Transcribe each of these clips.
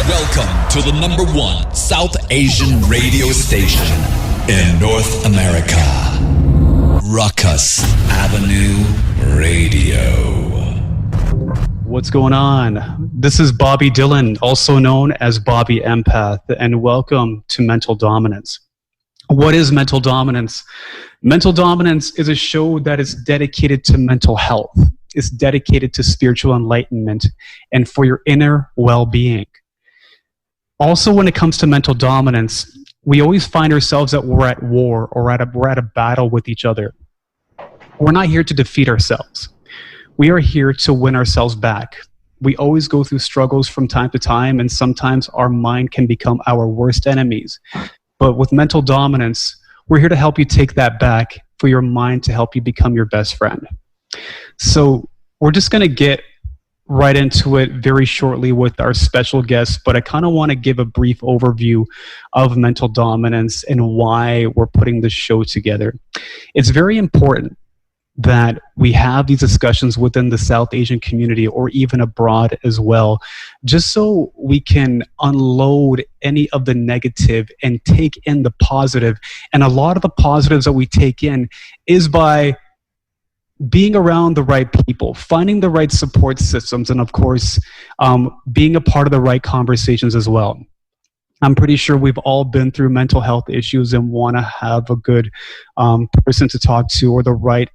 Welcome to the number one South Asian radio station in North America. Rukus Avenue Radio. What's going on? This is Bobby Dylan, also known as Bobby Empath, and welcome to Mental Dominance. What is mental dominance? Mental Dominance is a show that is dedicated to mental health. It's dedicated to spiritual enlightenment and for your inner well-being. Also, when it comes to mental dominance, we always find ourselves that we're at war or we're at a battle with each other. We're not here to defeat ourselves. We are here to win ourselves back. We always go through struggles from time to time, and sometimes our mind can become our worst enemies. But with mental dominance, we're here to help you take that back, for your mind to help you become your best friend. So we're just going to get right into it very shortly with our special guest, but I kind of want to give a brief overview of mental dominance and why we're putting this show together. It's very important that we have these discussions within the South Asian community or even abroad as well, just so we can unload any of the negative and take in the positive. And a lot of the positives that we take in is by being around the right people, finding the right support systems, and of course, being a part of the right conversations as well. I'm pretty sure we've all been through mental health issues and want to have a good person to talk to, or the right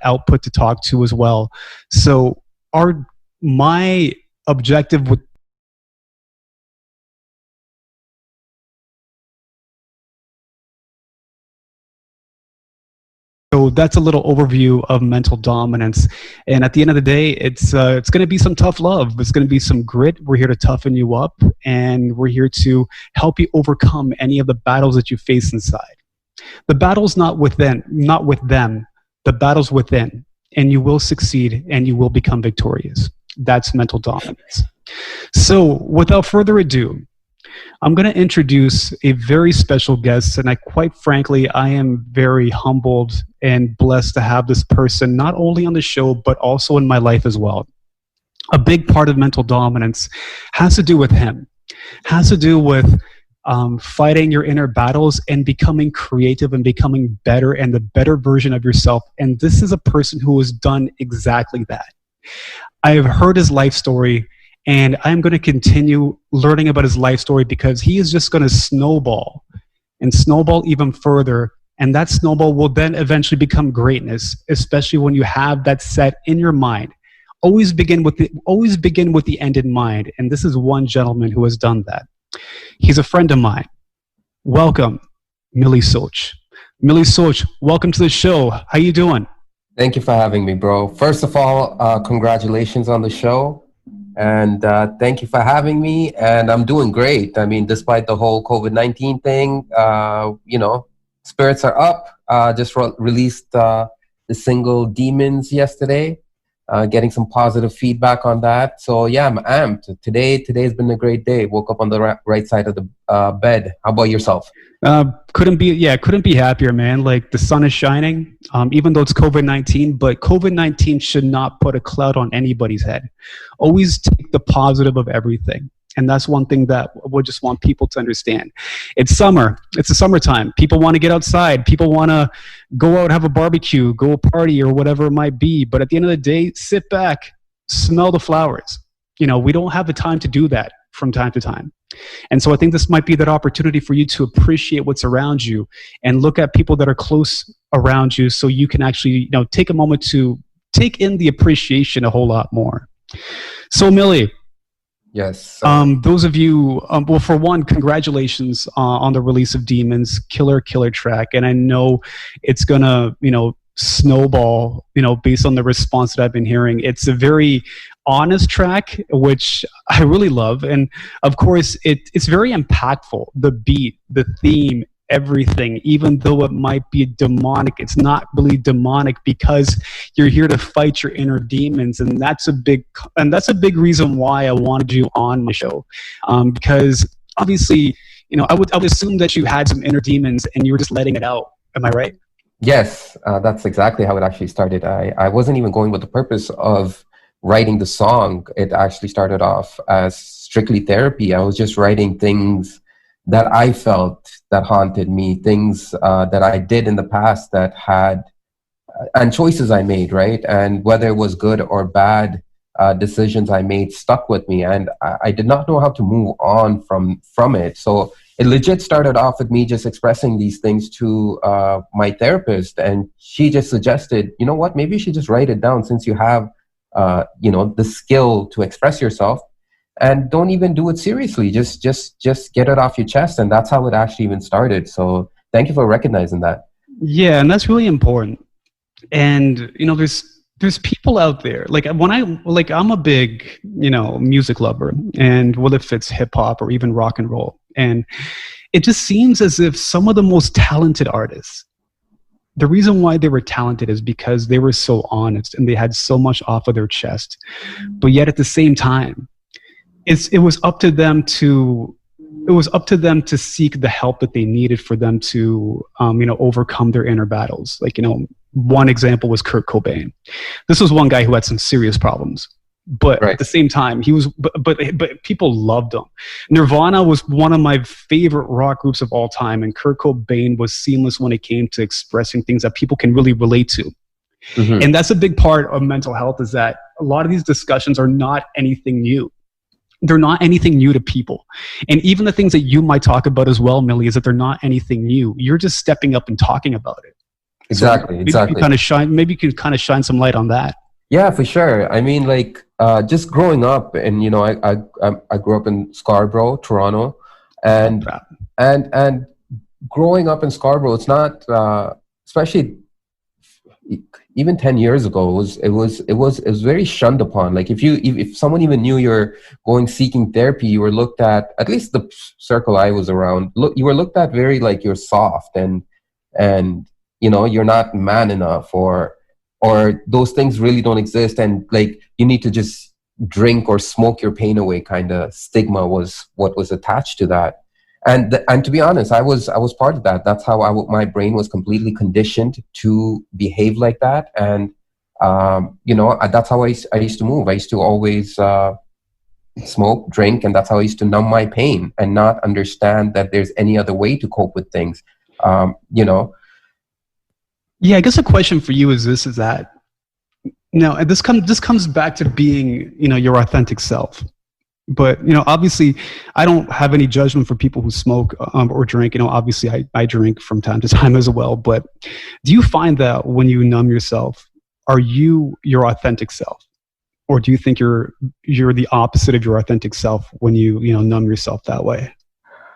output to talk to as well. So my objective with So that's a little overview of mental dominance. And at the end of the day, it's going to be some tough love. It's going to be some grit. We're here to toughen you up, and we're here to help you overcome any of the battles that you face inside. The battle's not with them. The battle's within, and you will succeed and you will become victorious. That's mental dominance. So without further ado, I'm going to introduce a very special guest, and quite frankly, I am very humbled and blessed to have this person not only on the show, but also in my life as well. A big part of mental dominance has to do with him, has to do with fighting your inner battles and becoming creative and becoming better and the better version of yourself. And this is a person who has done exactly that. I've heard his life story, and I'm going to continue learning about his life story because he is just going to snowball and snowball even further. And that snowball will then eventually become greatness, especially when you have that set in your mind. Always begin with the end in mind. And this is one gentleman who has done that. He's a friend of mine. Welcome, Mili Soch. Mili Soch, welcome to the show. How you doing? Thank you for having me, bro. First of all, congratulations on the show. And thank you for having me. And I'm doing great. I mean, despite the whole COVID-19 thing, spirits are up. Just released the single Demons yesterday. Getting some positive feedback on that. So yeah, I'm amped. Today's been a great day. Woke up on the right side of the bed. How about yourself? Couldn't be happier, man. Like, the sun is shining, even though it's COVID-19, but COVID-19 should not put a cloud on anybody's head. Always take the positive of everything. And that's one thing that we just want people to understand. It's summer. It's the summertime. People want to get outside. People want to go out, have a barbecue, go party, or whatever it might be. But at the end of the day, sit back, smell the flowers. We don't have the time to do that from time to time. And so I think this might be that opportunity for you to appreciate what's around you and look at people that are close around you, so you can actually, take a moment to take in the appreciation a whole lot more. So, Mili, yes. Those of you, well, for one, congratulations on the release of Demons. Killer track. And I know it's going to, snowball, based on the response that I've been hearing. It's a very honest track, which I really love. And of course, it's very impactful. The beat, the theme, everything, even though it might be demonic, it's not really demonic because you're here to fight your inner demons. And that's a big reason why I wanted you on my show. Because obviously, I would assume that you had some inner demons and you were just letting it out. Am I right? Yes, that's exactly how it actually started. I wasn't even going with the purpose of writing the song, it actually started off as strictly therapy. I was just writing things that I felt that haunted me, things that I did in the past that had, and choices I made, right? And whether it was good or bad, decisions I made stuck with me, and I did not know how to move on from it. So it legit started off with me just expressing these things to my therapist, and she just suggested, you know what, maybe you should just write it down, since you have the skill to express yourself, and don't even do it seriously. Just get it off your chest, and that's how it actually even started. So thank you for recognizing that. Yeah, and that's really important. And there's people out there, like I'm a big music lover, and whether if it's hip hop or even rock and roll, and it just seems as if some of the most talented artists, the reason why they were talented is because they were so honest and they had so much off of their chest, but yet at the same time, it was up to them to seek the help that they needed for them to overcome their inner battles. Like, one example was Kurt Cobain. This was one guy who had some serious problems, but at the same time, he was, but people loved him. Nirvana was one of my favorite rock groups of all time, and Kurt Cobain was seamless when it came to expressing things that people can really relate to. Mm-hmm. And that's a big part of mental health, is that a lot of these discussions are not anything new. They're not anything new to people. And even the things that you might talk about as well, Mili, is that they're not anything new. You're just stepping up and talking about it. Exactly. So maybe you can kind of shine some light on that. Yeah, for sure. I mean, just growing up, and I grew up in Scarborough, Toronto, and growing up in Scarborough, it's not, especially even 10 years ago, it was very shunned upon. Like if someone even knew you're seeking therapy, you were looked at least the circle I was around, you were looked at very like you're soft and you're not man enough, or those things really don't exist, and like you need to just drink or smoke your pain away kind of stigma was what was attached to that. And to be honest, I was part of that. That's how my brain was completely conditioned to behave like that. And that's how I used to move. I used to always smoke, drink, and that's how I used to numb my pain and not understand that there's any other way to cope with things. Yeah, I guess a question for you is that and this comes back to being your authentic self. But obviously, I don't have any judgment for people who smoke or drink. Obviously, I drink from time to time as well. But do you find that when you numb yourself, are you your authentic self, or do you think you're the opposite of your authentic self when you numb yourself that way?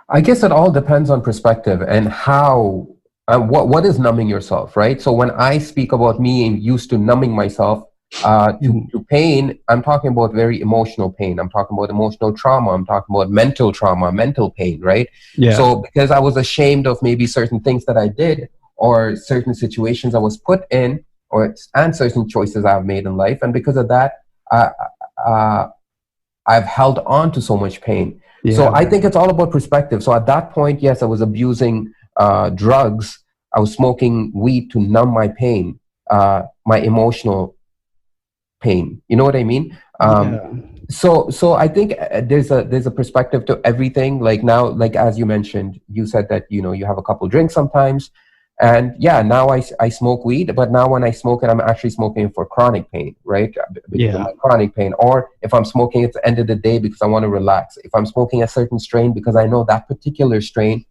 I guess it all depends on perspective and how. What is numbing yourself, right? So when I speak about me and used to numbing myself to pain, I'm talking about very emotional pain. I'm talking about emotional trauma. I'm talking about mental trauma, mental pain, right? Yeah. So because I was ashamed of maybe certain things that I did, or certain situations I was put in, and certain choices I've made in life, and because of that, I've held on to so much pain. Yeah. So I think it's all about perspective. So at that point, yes, I was abusing drugs. I was smoking weed to numb my pain, my emotional pain. You know what I mean? So I think there's a perspective to everything. Like now, like as you mentioned, you said that you have a couple drinks sometimes, and yeah, now I smoke weed, but now when I smoke it, I'm actually smoking it for chronic pain, right? Because of my chronic pain. Or if I'm smoking at the end of the day because I want to relax. If I'm smoking a certain strain because I know that particular strain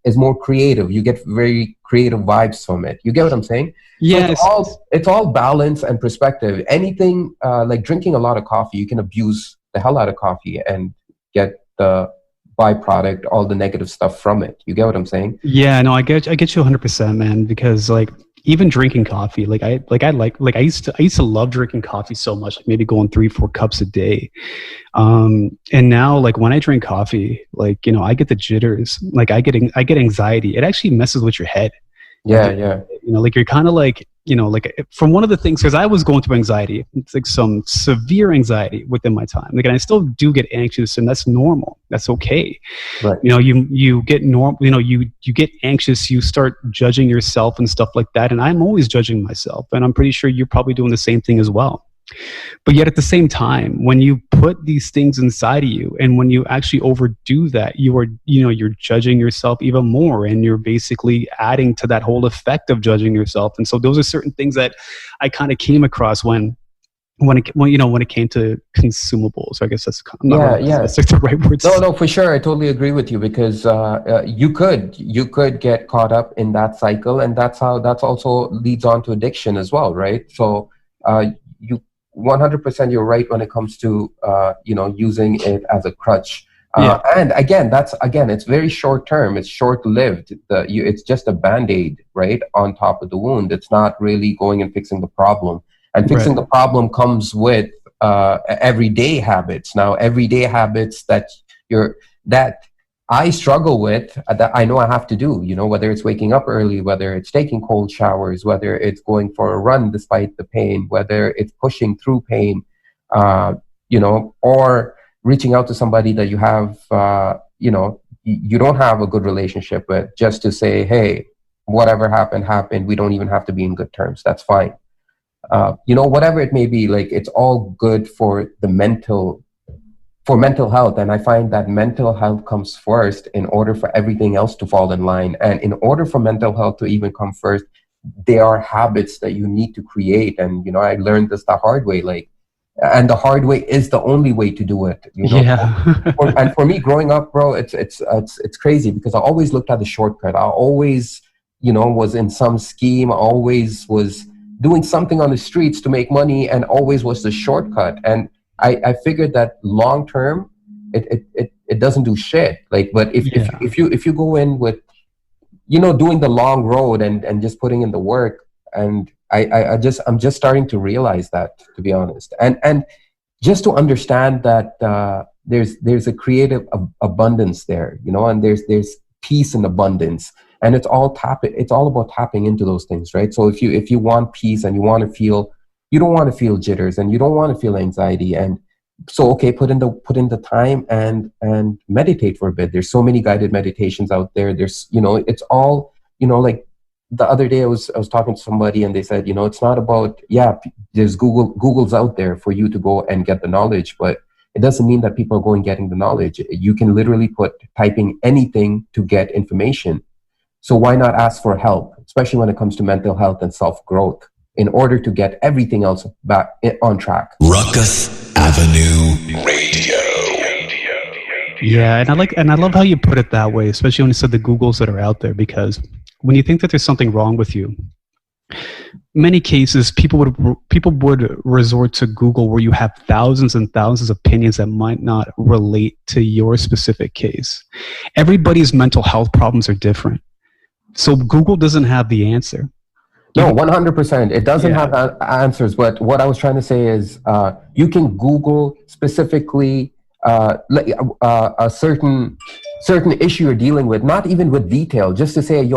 is more creative. You get very creative vibes from it. You get what I'm saying? Yes. So it's all balance and perspective. Anything like drinking a lot of coffee, you can abuse the hell out of coffee and get the byproduct, all the negative stuff from it. You get what I'm saying? Yeah, no, I get you 100%, man. Because like even drinking coffee, I used to love drinking coffee so much, like maybe going 3-4 cups a day. And now like when I drink coffee, like, I get the jitters, like I get anxiety. It actually messes with your head. Yeah. Yeah. Like you're kind of like, from one of the things, because I was going through anxiety, it's like some severe anxiety within my time. Like, and I still do get anxious, and that's normal. That's okay. Right. You get you get anxious, you start judging yourself and stuff like that. And I'm always judging myself, and I'm pretty sure you're probably doing the same thing as well. But yet at the same time, when you put these things inside of you, and when you actually overdo that, you're judging yourself even more, and you're basically adding to that whole effect of judging yourself. And so those are certain things that I kind of came across when it came to consumables. I guess that's that's the right word. No, for sure. I totally agree with you, because you could get caught up in that cycle, and that's also leads on to addiction as well, right? So you 100% you're right when it comes to using it as a crutch. And again, it's very short term. It's short lived. It's just a Band-Aid, right, on top of the wound. It's not really going and fixing the problem. And fixing the problem comes with everyday habits. Now, everyday habits that I struggle with, that I know I have to do, whether it's waking up early, whether it's taking cold showers, whether it's going for a run despite the pain, whether it's pushing through pain, or reaching out to somebody that you have, you don't have a good relationship with, just to say, hey, whatever happened. We don't even have to be in good terms. That's fine. Whatever it may be, like, it's all good for mental health. And I find that mental health comes first in order for everything else to fall in line. And in order for mental health to even come first, there are habits that you need to create. And, I learned this the hard way, and the hard way is the only way to do it, Yeah. And for me, growing up, bro, it's crazy, because I always looked at the shortcut. I always, was in some scheme. I always was doing something on the streets to make money, and always was the shortcut. And I figured that long term, it doesn't do shit. But if you go in with, doing the long road and just putting in the work, and I'm just starting to realize that, to be honest, and just to understand that there's a creative abundance there, and there's peace and abundance. And it's all about tapping into those things, right? So if you want peace, and you don't want to feel jitters, and you don't want to feel anxiety, and so put in the time and meditate for a bit. There's so many guided meditations out there. There's it's all like the other day I was talking to somebody, and they said, it's not about, there's Google's out there for you to go and get the knowledge, but it doesn't mean that people are going getting the knowledge. You can literally typing anything to get information. So why not ask for help, especially when it comes to mental health and self-growth, in order to get everything else back on track? Rukus Avenue Radio. Yeah, and I love how you put it that way, especially when you said the Googles that are out there, because when you think that there's something wrong with you, many cases people would resort to Google, where you have thousands and thousands of opinions that might not relate to your specific case. Everybody's mental health problems are different. So Google doesn't have the answer. No, 100%. It doesn't have answers. But what I was trying to say is, you can Google specifically a certain issue you're dealing with, not even with detail, just to say,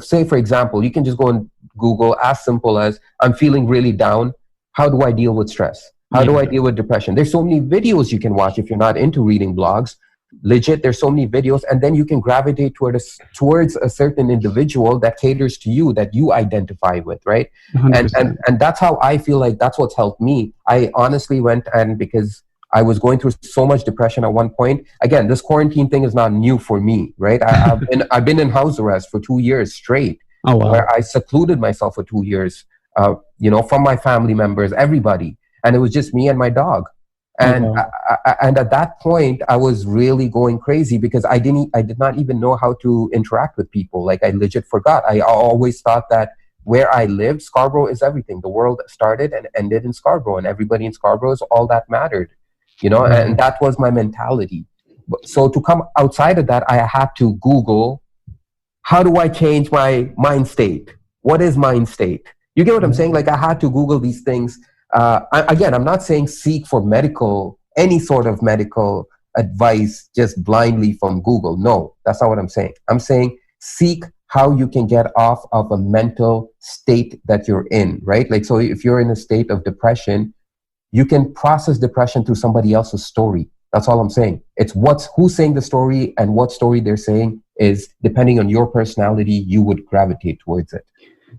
say for example, you can just go and Google as simple as, I'm feeling really down. How do I deal with stress? How do I deal with depression? There's so many videos you can watch if you're not into reading blogs. Legit, there's so many videos, and then you can gravitate towards a certain individual that caters to you, that you identify with, right? 100%. And that's how I feel like that's what's helped me. I honestly went, and because I was going through so much depression at one point. Again, this quarantine thing is not new for me, right? I've been in house arrest for 2 years straight. Oh, wow. Where I secluded myself for 2 years, from my family members, everybody, and it was just me and my dog. And and at that point, I was really going crazy, because I did not even know how to interact with people. Like, I legit forgot. I always thought that where I lived, Scarborough is everything. The world started and ended in Scarborough, and everybody in Scarborough is all that mattered. And that was my mentality. So to come outside of that, I had to Google, how do I change my mind state? What is mind state? You get what I'm saying? Like, I had to Google these things. Again, I'm not saying seek for any sort of medical advice just blindly from Google. No, that's not what I'm saying. I'm saying seek how you can get off of a mental state that you're in, right? Like, so if you're in a state of depression, you can process depression through somebody else's story. That's all I'm saying. It's who's saying the story, and what story they're saying is, depending on your personality, you would gravitate towards it.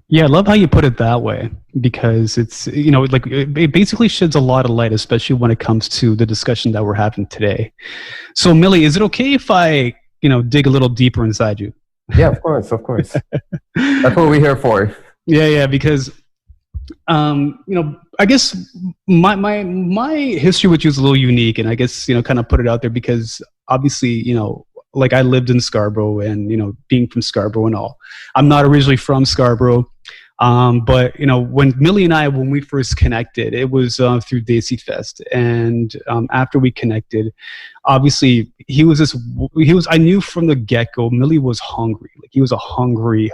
Yeah, I love how you put it that way, because it's, like it basically sheds a lot of light, especially when it comes to the discussion that we're having today. So, Mili, is it okay if I, dig a little deeper inside you? Yeah, of course, of course. That's what we're here for. Yeah, because I guess my history with you is a little unique, and I guess kind of put it out there because obviously like I lived in Scarborough, and being from Scarborough and all, I'm not originally from Scarborough, but when Mili and I, when we first connected, it was through Desi Fest, and after we connected, obviously I knew from the get-go Mili was hungry. Like he was a hungry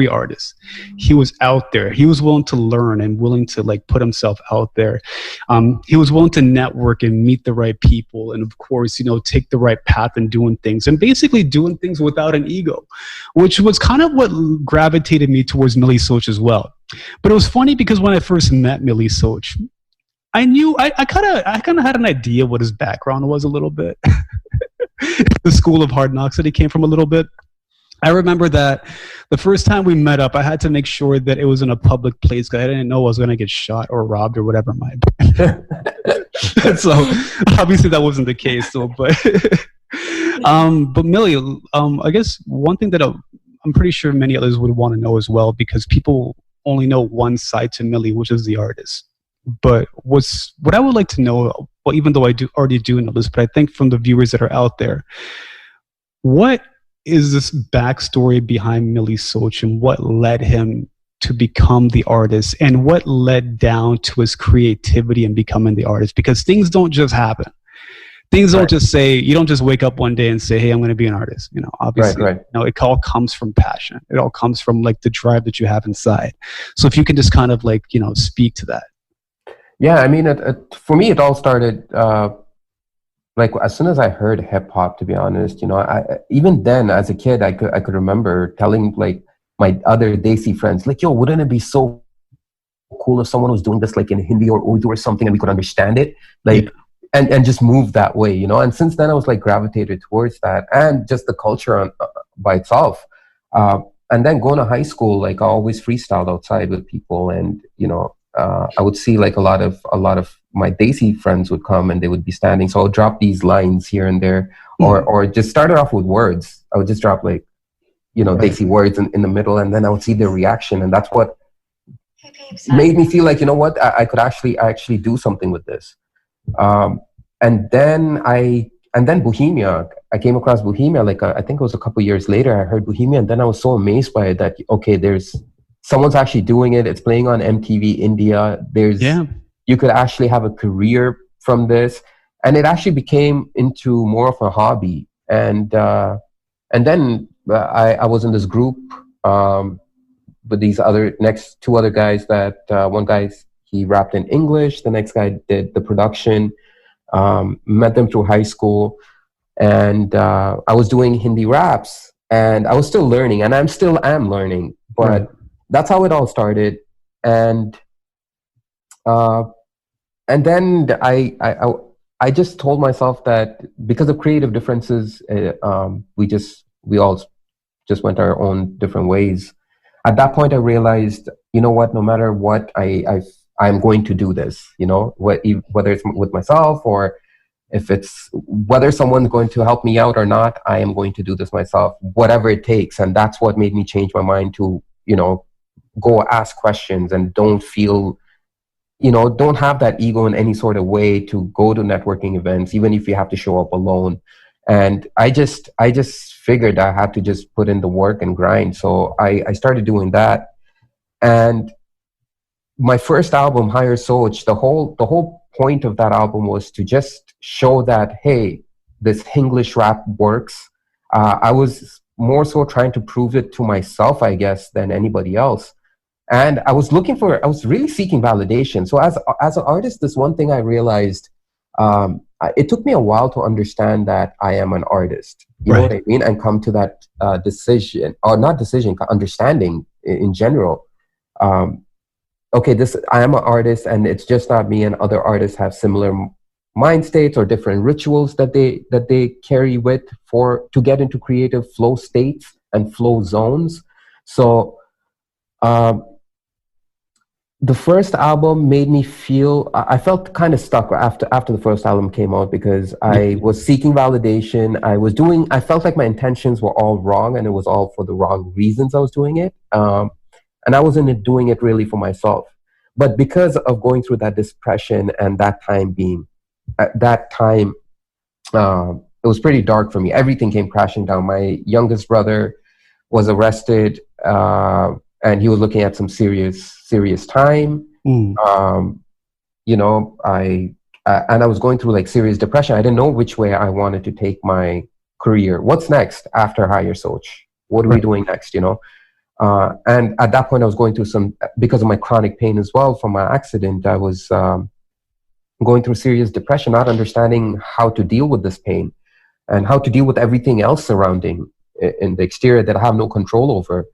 artist. He was out there. He was willing to learn and willing to like put himself out there. He was willing to network and meet the right people, and of course, take the right path in doing things, and basically doing things without an ego, which was kind of what gravitated me towards Mili Soch as well. But it was funny because when I first met Mili Soch, I knew I kind of had an idea what his background was a little bit. The school of hard knocks that he came from a little bit. I remember that the first time we met up, I had to make sure that it was in a public place because I didn't know I was going to get shot or robbed or whatever it might be. So obviously that wasn't the case. So, but Mili, I guess one thing that I'm pretty sure many others would want to know as well, because people only know one side to Mili, which is the artist. But what I would like to know, well, even though I already do know this, but I think from the viewers that are out there, what is this backstory behind Mili Soch, and what led him to become the artist, and what led down to his creativity and becoming the artist? Because things don't just happen. Things don't just say, you don't just wake up one day and say, hey, I'm going to be an artist. Obviously, it all comes from passion. It all comes from like the drive that you have inside. So if you can just kind of like, speak to that. Yeah, I mean, for me, it all started like as soon as I heard hip hop, to be honest. Even then as a kid, I could remember telling like my other Desi friends, like, yo, wouldn't it be so cool if someone was doing this like in Hindi or Urdu or something and we could understand it, like, and just move that way, And since then I was like gravitated towards that, and just the culture by itself. And then going to high school, like I always freestyled outside with people, and I would see like a lot of my Desi friends would come and they would be standing. So I would drop these lines here and there, or just started off with words. I would just drop like, Desi words in the middle, and then I would see their reaction. And that's what made me feel like, I could actually do something with this. And then Bohemia, I came across Bohemia, like I think it was a couple years later, I heard Bohemia, and then I was so amazed by it that, okay, someone's actually doing it. It's playing on MTV India. You could actually have a career from this, and it actually became into more of a hobby. And then I was in this group with these next two other guys. That one guy, he rapped in English. The next guy did the production. Met them through high school, and I was doing Hindi raps, and I was still learning, and I still am learning, but. That's how it all started, and then I just told myself that because of creative differences, we all just went our own different ways. At that point, I realized, what? No matter what, I'm going to do this. Whether it's with myself or whether someone's going to help me out or not, I am going to do this myself, whatever it takes. And that's what made me change my mind to go ask questions, and don't feel, don't have that ego in any sort of way to go to networking events, even if you have to show up alone. And I just figured I had to just put in the work and grind. So I started doing that. And my first album, Higher Soch, the whole point of that album was to just show that, hey, this English rap works. I was more so trying to prove it to myself, I guess, than anybody else. And I was really seeking validation. So as an artist, this one thing I realized, it took me a while to understand that I am an artist. You know what I mean? And come to that understanding in general. Okay, I am an artist, and it's just not me, and other artists have similar mind states or different rituals that they carry to get into creative flow states and flow zones. So the first album made me feel, I felt kind of stuck after the first album came out, because I was seeking validation. I felt like my intentions were all wrong, and it was all for the wrong reasons I was doing it. And I wasn't doing it really for myself. But because of going through that depression and that time it was pretty dark for me. Everything came crashing down. My youngest brother was arrested, and he was looking at some serious time. You know, and I was going through like serious depression. I didn't know which way I wanted to take my career. What's next after Higher Soch? What are we doing next, you know? And at that point, I was going through because of my chronic pain as well from my accident, I was going through serious depression, not understanding how to deal with this pain and how to deal with everything else surrounding in the exterior that I have no control over.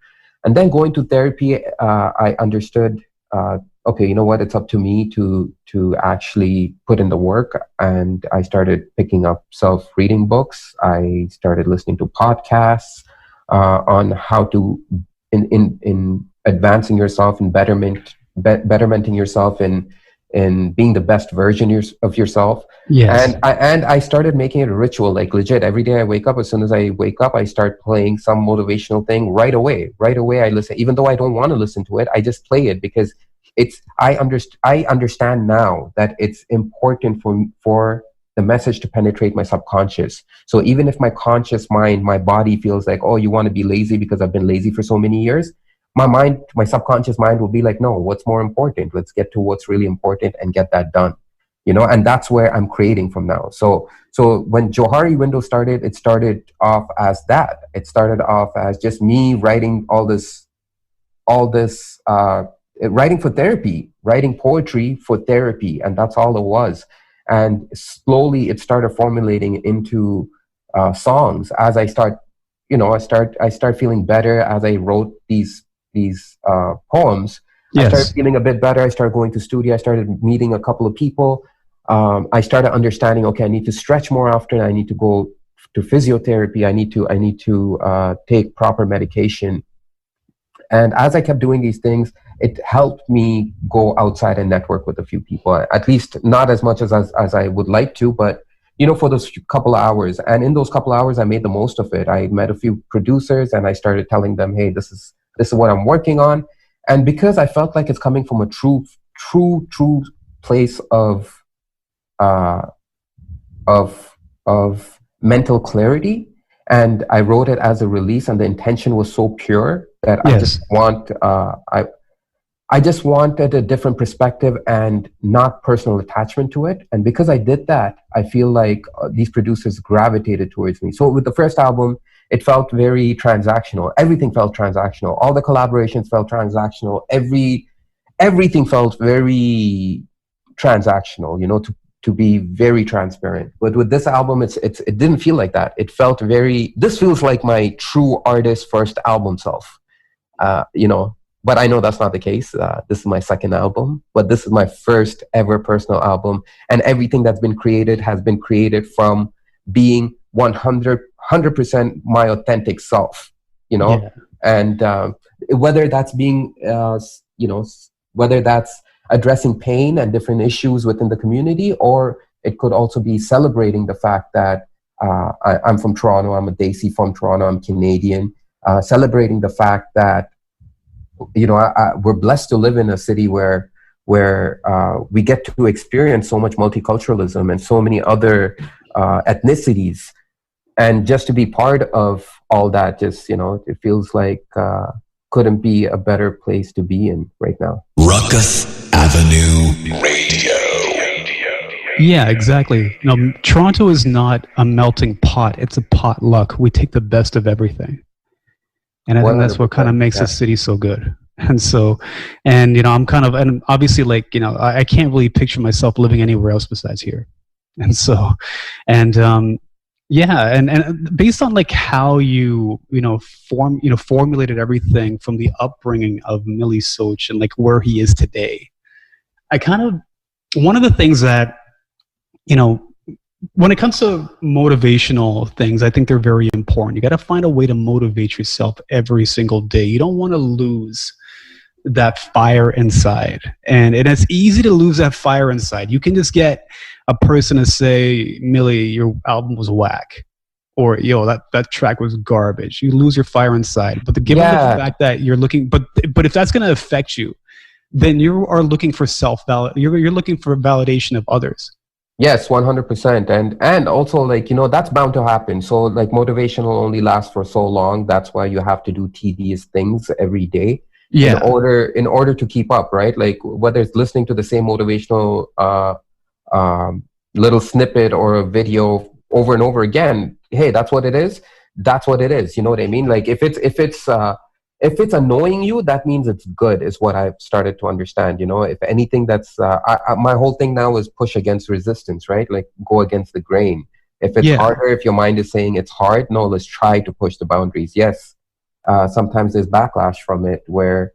And then going to therapy, I understood, okay, you know what? It's up to me to actually put in the work. And I started picking up self-reading books. I started listening to podcasts on how to, in advancing yourself and bettermenting yourself in being the best version of yourself. Yes. And I started making it a ritual, like legit. Every day I wake up, as soon as I wake up, I start playing some motivational thing right away. Right away I listen, even though I don't want to listen to it, I just play it because I understand now that it's important for the message to penetrate my subconscious. So even if my conscious mind, my body feels like, oh, you want to be lazy because I've been lazy for so many years, my subconscious mind will be like, no, what's more important? Let's get to what's really important and get that done, you know? And that's where I'm creating from now. So when Johari Window started, it started off as that. It started off as just me writing all this, writing for therapy, writing poetry for therapy. And that's all it was. And slowly it started formulating into songs as I start feeling better as I wrote these poems. Yes. I started feeling a bit better. I started going to studio. I started meeting a couple of people. I started understanding, okay, I need to stretch more often. I need to go to physiotherapy. I need to take proper medication. And as I kept doing these things, it helped me go outside and network with a few people, at least not as much as I would like to, but you know, for those couple of hours. And in those couple of hours, I made the most of it. I met a few producers and I started telling them, hey, this is what I'm working on. And because I felt like it's coming from a true place of mental clarity, and I wrote it as a release, and the intention was so pure that yes. I just wanted a different perspective and not personal attachment to it. And because I did that, I feel like these producers gravitated towards me. So with the first album, it felt very transactional. Everything felt transactional. All the collaborations felt transactional. Everything felt very transactional, you know, to be very transparent. But with this album, it didn't feel like that. It felt this feels like my true artist first album self, you know. But I know that's not the case. This is my second album, but this is my first ever personal album. And everything that's been created has been created from being 100% my authentic self, you know? Yeah. And whether that's being, whether that's addressing pain and different issues within the community, or it could also be celebrating the fact that I'm from Toronto, I'm a Desi from Toronto, I'm Canadian, celebrating the fact that, you know, we're blessed to live in a city where we get to experience so much multiculturalism and so many other ethnicities, and just to be part of all that, just, you know, it feels like couldn't be a better place to be in right now. Rukus Avenue Radio. Yeah, exactly. No, Toronto is not a melting pot; it's a potluck. We take the best of everything. And I think that's what kind of makes the city so good. And so, and, you know, and obviously, like, you know, I can't really picture myself living anywhere else besides here. And so, and based on like how formulated everything from the upbringing of Mili Soch and like where he is today, one of the things that, you know, when it comes to motivational things, I think they're very important. You got to find a way to motivate yourself every single day. You don't want to lose that fire inside. And it's easy to lose that fire inside. You can just get a person to say, Mili, your album was whack. Or, yo, that track was garbage. You lose your fire inside. But given the fact that you're looking, but if that's going to affect you, then you are looking for you're looking for validation of others. Yes, 100%. And also, like, you know, that's bound to happen. So like motivation will only last for so long. That's why you have to do tedious things every day in order to keep up, right? Like whether it's listening to the same motivational little snippet or a video over and over again. Hey, that's what it is. That's what it is. You know what I mean? Like if it's annoying you, that means it's good, is what I've started to understand. You know, if anything, that's my whole thing now is push against resistance, right? Like go against the grain. If it's harder, if your mind is saying it's hard, no, let's try to push the boundaries. Yes, sometimes there's backlash from it where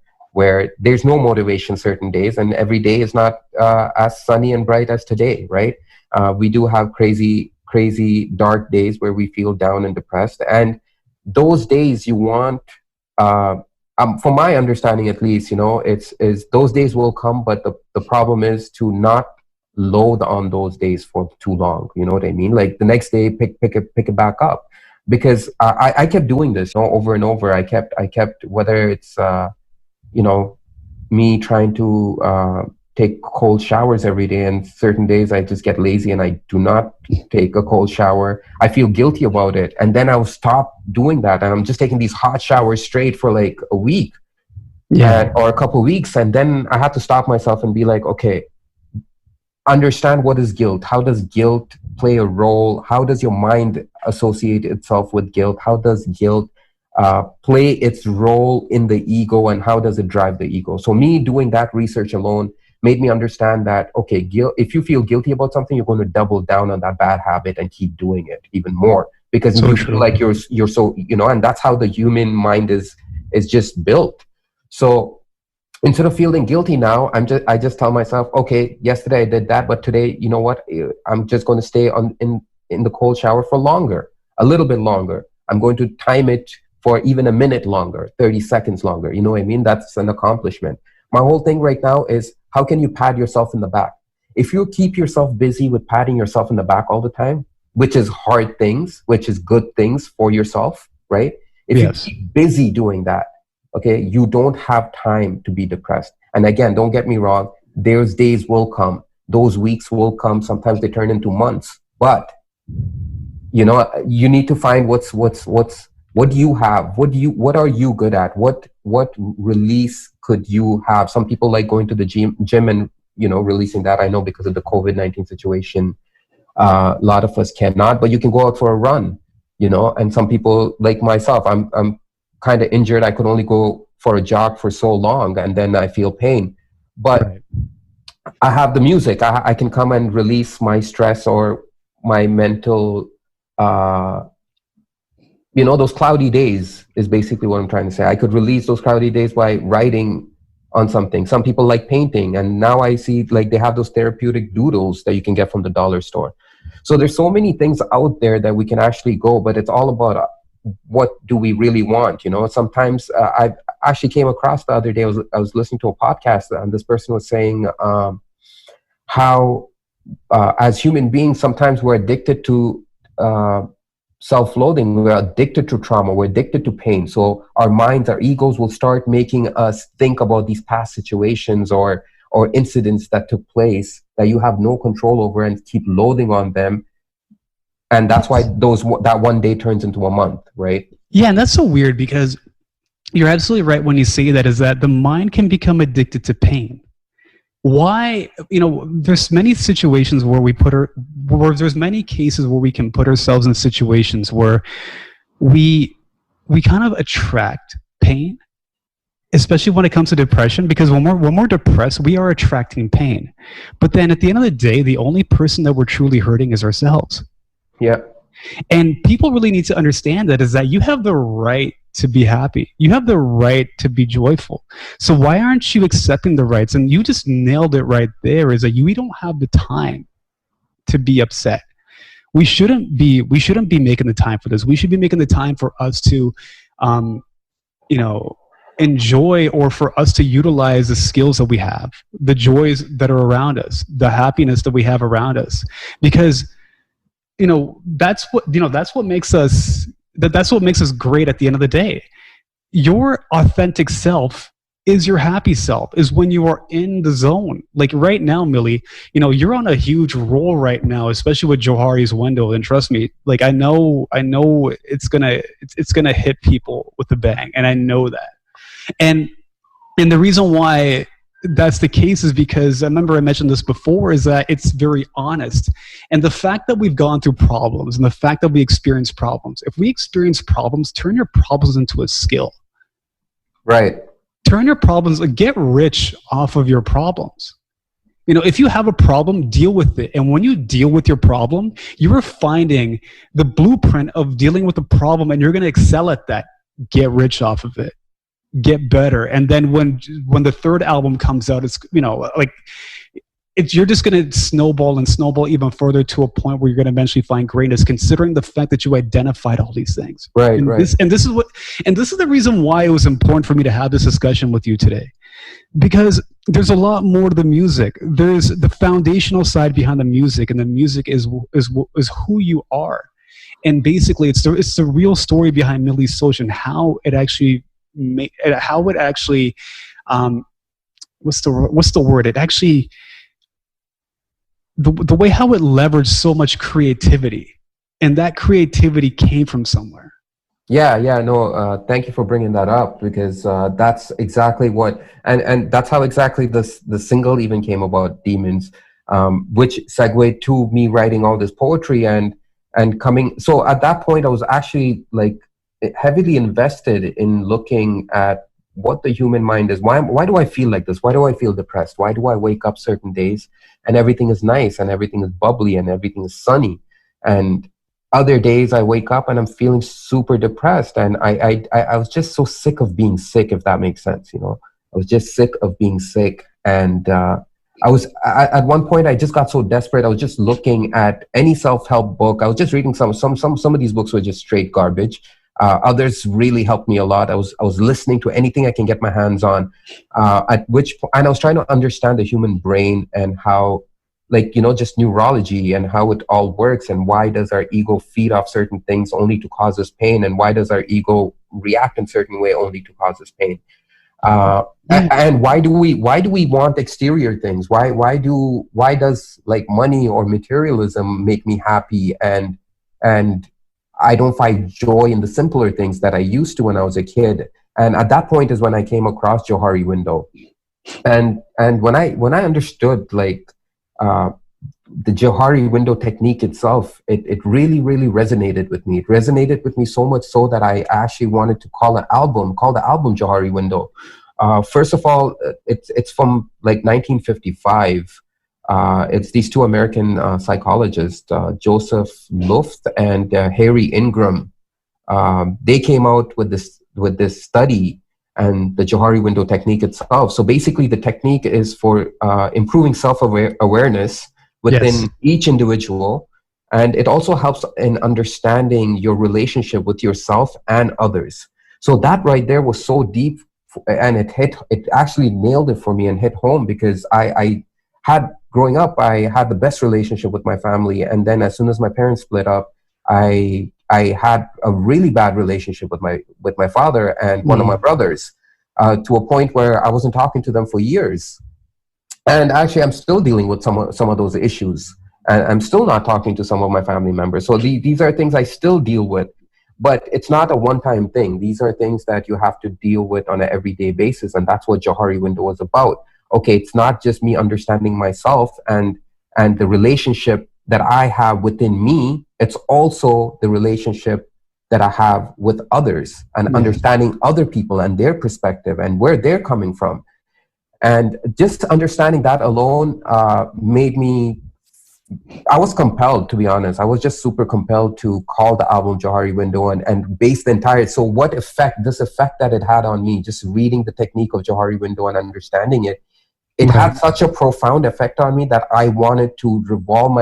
there's no motivation certain days, and every day is not as sunny and bright as today, right? We do have crazy dark days where we feel down and depressed, and those days you want. From my understanding, at least, you know, is those days will come, but the problem is to not load on those days for too long. You know what I mean? Like the next day, pick it back up, because I kept doing this, you know, over and over. I kept whether it's you know, me trying to take cold showers every day, and certain days I just get lazy and I do not take a cold shower. I feel guilty about it, and then I'll stop doing that, and I'm just taking these hot showers straight for like a week or a couple of weeks, and then I have to stop myself and be like, okay, understand what is guilt. How does guilt play a role? How does your mind associate itself with guilt? How does guilt play its role in the ego, and how does it drive the ego? So me doing that research alone made me understand that, okay, if you feel guilty about something, you're going to double down on that bad habit and keep doing it even more, because you feel like you're so, you know, and that's how the human mind is just built. So instead of feeling guilty now, I just tell myself, okay, yesterday I did that, but today, you know what, I'm just going to stay in the cold shower for longer, a little bit longer. I'm going to time it for even a minute longer, 30 seconds longer. You know what I mean? That's an accomplishment. My whole thing right now is, how can you pat yourself in the back? If you keep yourself busy with patting yourself in the back all the time, which is hard things, which is good things for yourself, right? If you keep busy doing that, okay, you don't have time to be depressed. And again, don't get me wrong, those days will come, those weeks will come. Sometimes they turn into months, but you know, you need to find what do you have? What are you good at? What release could you have? Some people like going to the gym and, you know, releasing that. I know because of the COVID-19 situation, a lot of us cannot, but you can go out for a run, you know, and some people like myself, I'm kind of injured. I could only go for a jog for so long, and then I feel pain, but I have the music. I can come and release my stress or my mental, you know, those cloudy days is basically what I'm trying to say. I could release those cloudy days by writing on something. Some people like painting, and now I see like they have those therapeutic doodles that you can get from the dollar store. So there's so many things out there that we can actually go, but it's all about what do we really want, you know? Sometimes I actually came across the other day, I was listening to a podcast, and this person was saying how as human beings, sometimes we're addicted to self-loathing, we're addicted to trauma, we're addicted to pain. So our minds, our egos will start making us think about these past situations or incidents that took place that you have no control over, and keep loathing on them. And that's why that one day turns into a month, right? Yeah, and that's so weird, because you're absolutely right when you say that, is that the mind can become addicted to pain. Why? You know, there's many situations where there's many cases where we can put ourselves in situations where we kind of attract pain, especially when it comes to depression, because when we're depressed, we are attracting pain. But then at the end of the day, the only person that we're truly hurting is ourselves. Yeah. And people really need to understand that, is that you have the right to be happy. You have the right to be joyful. So why aren't you accepting the rights? And you just nailed it right there, is that we don't have the time to be upset. we shouldn't be making the time for this. We should be making the time for us to enjoy, or for us to utilize the skills that we have, the joys that are around us, the happiness that we have around us, because that's what makes us great at the end of the day. Your authentic self is your happy self, is when you are in the zone. Like right now, Mili, you're on a huge roll right now, especially with Johari's Window. And trust me, like I know it's gonna hit people with a bang, and I know that. And the reason why that's the case is because I remember I mentioned this before, is that it's very honest. And the fact that we've gone through problems, and the fact that we experience problems, if we experience problems, turn your problems into a skill. Right. Turn your problems, get rich off of your problems. If you have a problem, deal with it. And when you deal with your problem, you are finding the blueprint of dealing with the problem, and you're going to excel at that. Get rich off of it. Get better. And then when the third album comes out, it's you're just going to snowball and snowball even further, to a point where you're going to eventually find greatness, considering the fact that you identified all these things. Right. This is the reason why it was important for me to have this discussion with you today, because there's a lot more to the music. There's the foundational side behind the music, and the music is who you are. And basically it's the real story behind Mili Soch, and how it actually what's the word? It actually, the way how it leveraged so much creativity, and that creativity came from somewhere. Thank you for bringing that up, because that's exactly what, and that's how exactly the single even came about, Demons, which segued to me writing all this poetry and coming. So at that point, I was actually like heavily invested in looking at what the human mind is. Why do I feel like this? Why do I feel depressed? Why do I wake up certain days and everything is nice and everything is bubbly and everything is sunny, and other days I wake up and I'm feeling super depressed? And I was just so sick of being sick, if that makes sense. I was just sick of being sick. And I was at one point, I just got so desperate. I was just looking at any self-help book. I was just reading some of these books were just straight garbage. Others really helped me a lot. I was listening to anything I can get my hands on. And I was trying to understand the human brain, and how, just neurology, and how it all works, and why does our ego feed off certain things only to cause us pain, and why does our ego react in a certain way only to cause us pain? And why do we want exterior things? Why does like money or materialism make me happy, and I don't find joy in the simpler things that I used to when I was a kid? And at that point is when I came across Johari Window, and when I understood the Johari Window technique itself, it really, really resonated with me. It resonated with me so much so that I actually wanted to call the album Johari Window. First of all, it's from 1955. It's these two American psychologists, Joseph Luft and Harry Ingram. They came out with this study and the Johari Window technique itself. So basically, the technique is for improving self-awareness within each individual, and it also helps in understanding your relationship with yourself and others. So that right there was so deep, and it actually nailed it for me and hit home, because I had, growing up, I had the best relationship with my family, and then as soon as my parents split up, I had a really bad relationship with my father and one of my brothers, to a point where I wasn't talking to them for years. And actually, I'm still dealing with some of those issues, and I'm still not talking to some of my family members. So these are things I still deal with, but it's not a one-time thing. These are things that you have to deal with on an everyday basis, and that's what Johari Window was about. Okay, it's not just me understanding myself and the relationship that I have within me. It's also the relationship that I have with others, and understanding other people and their perspective and where they're coming from. And just understanding that alone made me, I was compelled, to be honest. I was just super compelled to call the album Johari Window and base the entire, so what effect, this effect that it had on me, just reading the technique of Johari Window and understanding it, it had such a profound effect on me that I wanted to revolve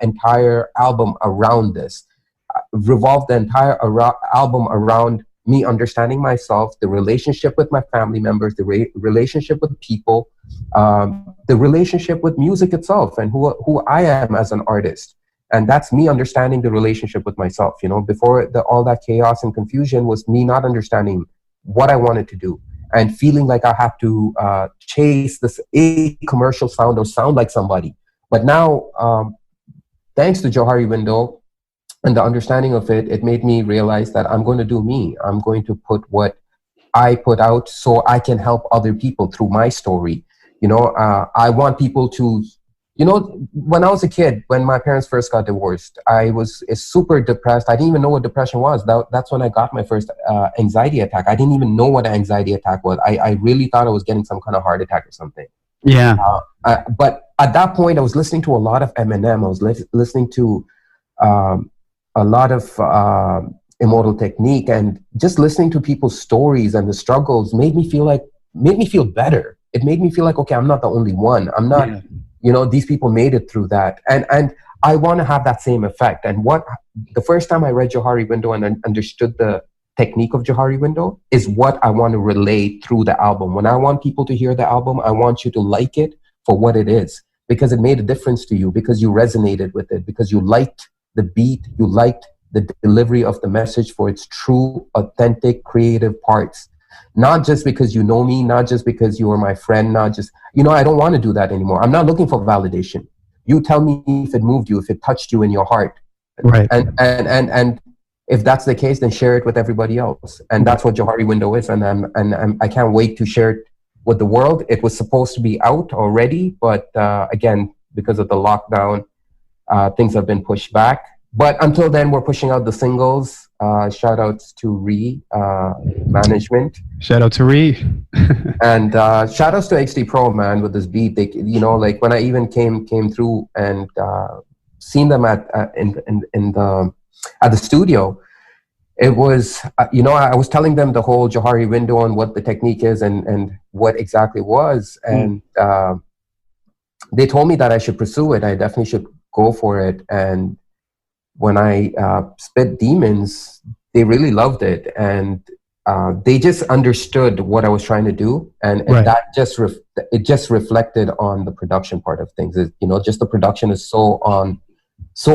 entire album around this. Revolve the entire album around me understanding myself, the relationship with my family members, the relationship with people, the relationship with music itself, and who I am as an artist. And that's me understanding the relationship with myself. You know, before all that chaos and confusion was me not understanding what I wanted to do and feeling like I have to chase this commercial sound or sound like somebody. But now, thanks to Johari Window and the understanding of it, it made me realize that I'm going to do me. I'm going to put what I put out so I can help other people through my story. You know, I want people to, you know, when I was a kid, when my parents first got divorced, I was super depressed. I didn't even know what depression was. That's when I got my first anxiety attack. I didn't even know what an anxiety attack was. I really thought I was getting some kind of heart attack or something. Yeah. But at that point, I was listening to a lot of Eminem. I was listening to a lot of Immortal Technique, and just listening to people's stories and the struggles made me feel better. It made me feel like, okay, I'm not the only one. I'm not, you know, these people made it through that. And I want to have that same effect. And the first time I read Johari Window and understood the technique of Johari Window is what I want to relay through the album. When I want people to hear the album, I want you to like it for what it is, because it made a difference to you, because you resonated with it, because you liked the beat, you liked the delivery of the message for its true, authentic, creative parts. Not just because you know me, not just because you are my friend, not just, you know, I don't want to do that anymore. I'm not looking for validation. You tell me if it moved you, if it touched you in your heart. Right. And if that's the case, then share it with everybody else. And that's what Johari Window is. And I can't wait to share it with the world. It was supposed to be out already, but again, because of the lockdown, things have been pushed back. But until then, we're pushing out the singles. Shout outs to management. Shout out to And shout outs to XD Pro, man, with this beat. They, you know, like when I even came through and seen them at the studio, it was, you know, I was telling them the whole Johari Window and what the technique is and what exactly was. And they told me that I should pursue it. I definitely should go for it. And when I spit Demons, they really loved it. And they just understood what I was trying to do. And that just reflected on the production part of things. You know, just the production is so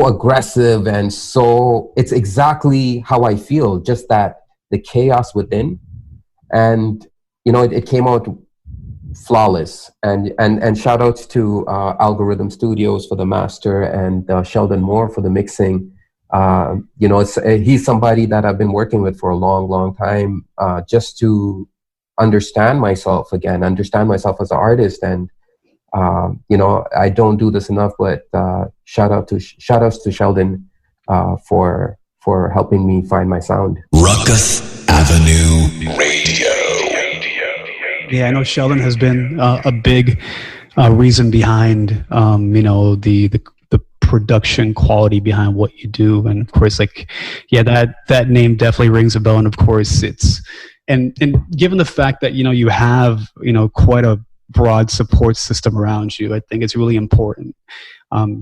aggressive, and so it's exactly how I feel, just that the chaos within. And, you know, it came out flawless. And shout outs to Algorithm Studios for the master, and Sheldon Moore for the mixing. You know, he's somebody that I've been working with for a long, long time, just to understand myself again, understand myself as an artist. And you know, I don't do this enough, but shout outs to Sheldon for helping me find my sound. Rukus Avenue Radio. Yeah, I know Sheldon has been a big reason behind, you know, the production quality behind what you do. And of course, like, yeah, that name definitely rings a bell. And of course, it's and given the fact that, you know, you have, you know, quite a broad support system around you, I think it's really important.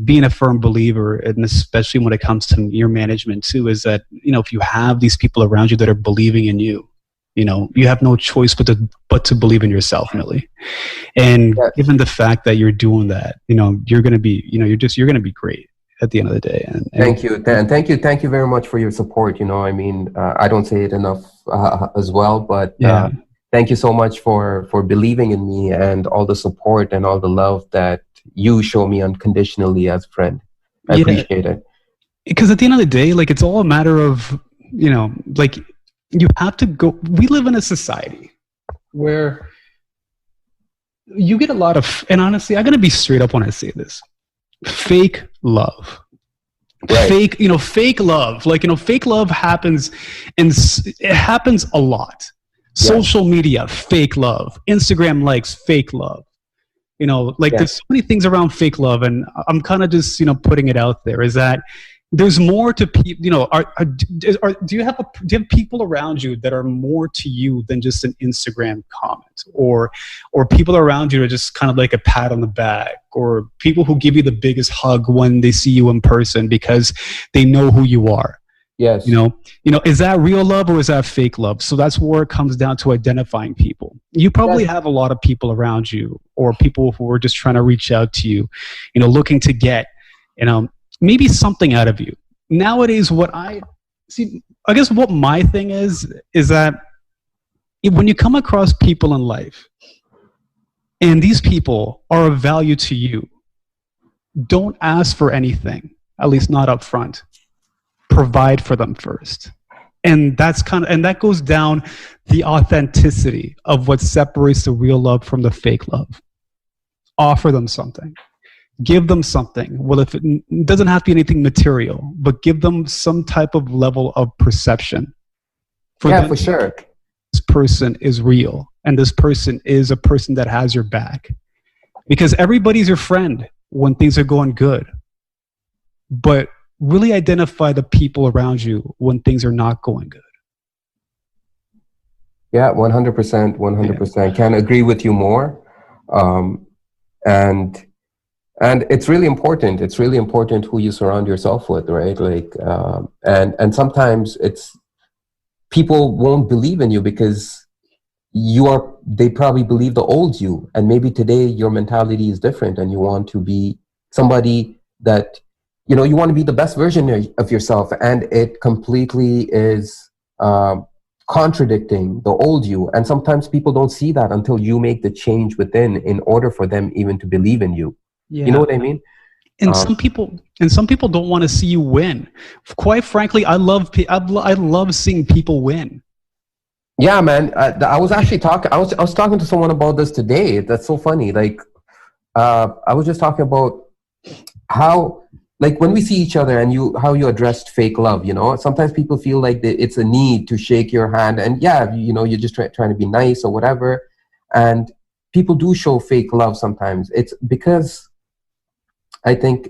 Being a firm believer, and especially when it comes to your management too, is that, you know, if you have these people around you that are believing in you, you know, you have no choice but to believe in yourself, Mili. And given the fact that you're doing that, you know, you're going to be, you know, you're going to be great at the end of the day. And thank you, Dan. Thank you very much for your support. You know, I mean, I don't say it enough as well, but thank you so much for believing in me, and all the support and all the love that you show me unconditionally as a friend. I appreciate it. Because at the end of the day, like, it's all a matter of, you know, like, you have to go. We live in a society where you get a lot of, and honestly, I'm going to be straight up when I say this, fake love. Right. Fake love. Like, you know, fake love happens, and it happens a lot. Social media, fake love. Instagram likes, fake love. You know, like, there's so many things around fake love, and I'm kind of just, you know, putting it out there, is that there's more to people. Do you have people around you that are more to you than just an Instagram comment, or people around you that are just kind of like a pat on the back, or people who give you the biggest hug when they see you in person because they know who you are? Yes. Is that real love or is that fake love? So that's where it comes down to identifying people. You probably have a lot of people around you, or people who are just trying to reach out to you, looking to get, maybe something out of you. Nowadays, I guess what my thing is that when you come across people in life and these people are of value to you, don't ask for anything, at least not up front. Provide for them first. And that goes down the authenticity of what separates the real love from the fake love. Offer them something. Give them something. Well, if it doesn't have to be anything material, but give them some type of level of perception. For sure. This person is real, and this person is a person that has your back. Because everybody's your friend when things are going good. But really identify the people around you when things are not going good. Yeah, 100%. Can't agree with you more. And it's really important. It's really important who you surround yourself with, right? Like, and sometimes people won't believe in you because they probably believe the old you. And maybe today your mentality is different and you want to be somebody that, you want to be the best version of yourself, and it completely is contradicting the old you. And sometimes people don't see that until you make the change within in order for them even to believe in you. Yeah. You know what I mean? And some people don't want to see you win. Quite frankly, I love seeing people win. Yeah, man. I was actually talking. I was talking to someone about this today. That's so funny. Like, I was just talking about how. Like when we see each other and how you addressed fake love, sometimes people feel like it's a need to shake your hand, and you're just trying to be nice or whatever. And people do show fake love sometimes. It's because I think